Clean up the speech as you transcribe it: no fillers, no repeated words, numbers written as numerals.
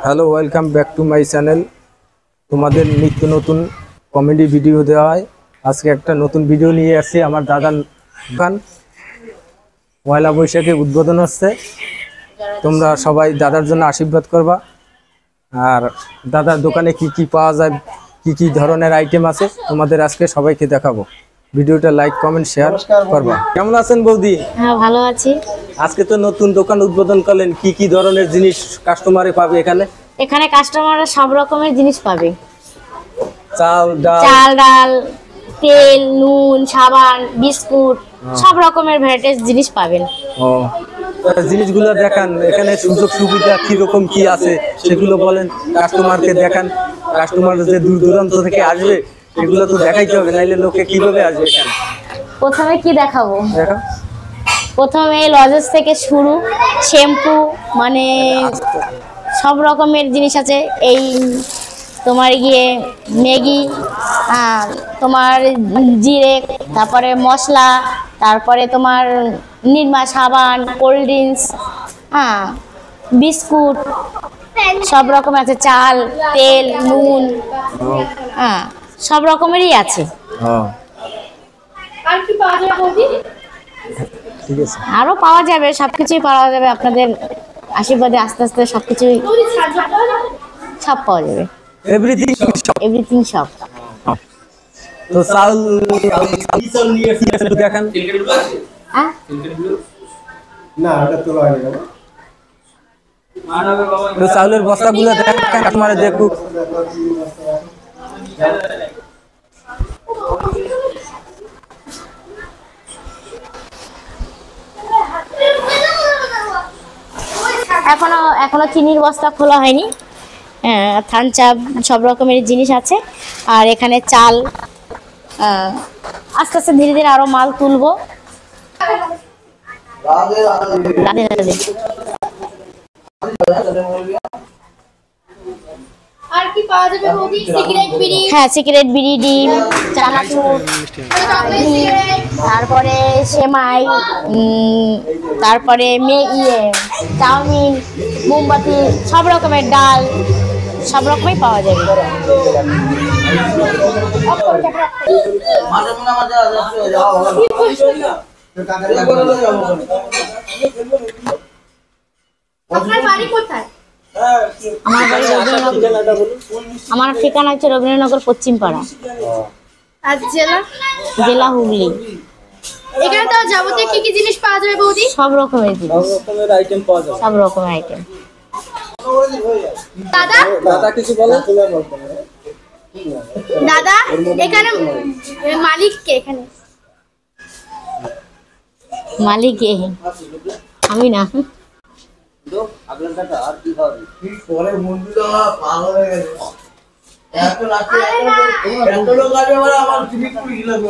Hello, welcome back to my channel. তোমাদের নিত্য নতুন কমেডি ভিডিও দেওয়া হয়। আজকে একটা নতুন ভিডিও নিয়ে আসছি। আমার দাদার দোকান পয়লা বৈশাখে উদ্বোধন হচ্ছে। তোমরা সবাই দাদার জন্য আশীর্বাদ করবা। আর দাদার দোকানে কি কি পাওয়া যায়, কি কি ধরনের আইটেম আছে, তোমাদের আজকে সবাইকে দেখাবো। ভিডিওটা লাইক কমেন্ট শেয়ার করবা। কেমন আছেন বৌদি? হ্যাঁ, ভালো আছি। আজকে তো নতুন দোকান উদ্বোধন করলেন, কি কি ধরনের জিনিস কাস্টমারে পাবে এখানে? এখানে কাস্টমাররা সব রকমের জিনিস পাবে। চাল ডাল, তেল, নুন, সাবান, বিস্কুট, সব রকমের ভ্যারাইটিস জিনিস পাবেন। ও, জিনিসগুলো দেখান। এখানে সুযোগ সুবিধা কিরকম কি আছে সেগুলো বলেন, কাস্টমারকে দেখান। কাস্টমার যে দূর দূরান্ত থেকে আসবে এগুলো তো দেখাইতে হবে, নাইলে লোকে কিভাবে আসবে এখানে? প্রথমে কি দেখাবো? দেখো, প্রথমে লজেস থেকে শুরু, শ্যাম্পু, মানে সব রকমের জিনিস আছে। এই তোমার গিয়ে ম্যাগি, তোমার জিরে, তারপরে মশলা, তারপরে তোমার নিরমা সাবান, কোল্ড ড্রিঙ্কস, বিস্কুট, সব রকম আছে। চাল, তেল, নুন, সব রকমেরই আছে। আর কি পাওয়া যাবে বৌদি? ঠিক আছে, আরো পাওয়া যাবে, সবকিছুই পাওয়া যাবে। আপনাদের আশীর্বাদে আস্তে আস্তে সবকিছুই সব পাওয়া যাবে। এভরিথিং সব। তো চাল দেখান। না, ওটা তোলা হয়নি। তো চাউলের বস্তাগুলো দেখান, কাস্টমারে দেখুক। এখনো চিনির বস্তা খোলা হয়নি। থানচাপ, সব রকমের জিনিস আছে। আর এখানে চাল, আস্তে আস্তে ধীরে ধীরে আরো মাল তুলবো। আর কি পাওয়া যাবে বৌদি? সিগারেট বিড়ি? হ্যাঁ, সিগারেট বিড়ি, ডিম, চানাচুর, তারপরে সেমাই, তারপরে চাউমিন, মোমবাতি, সব রকমের ডাল, সব রকমই পাওয়া যাবে। আপনার বাড়ি কোথায়? আমার ঠিকানা হচ্ছে রবীন্দ্রনগর পশ্চিম পাড়া, আর জেলা হুগলি। এখানে তো যাবতীয় কি কি জিনিস পাওয়া যাবে বৌদি? সব রকমের জিনিস, সব রকমের আইটেম। দাদা কিছু বলো। দাদা, এখানে মালিক কে? এখানে মালিক কে? আমি না। পরে মন্দির পাগল হয়ে গেছে। এত লোক আছে, আমার টিভি খুলে গেল।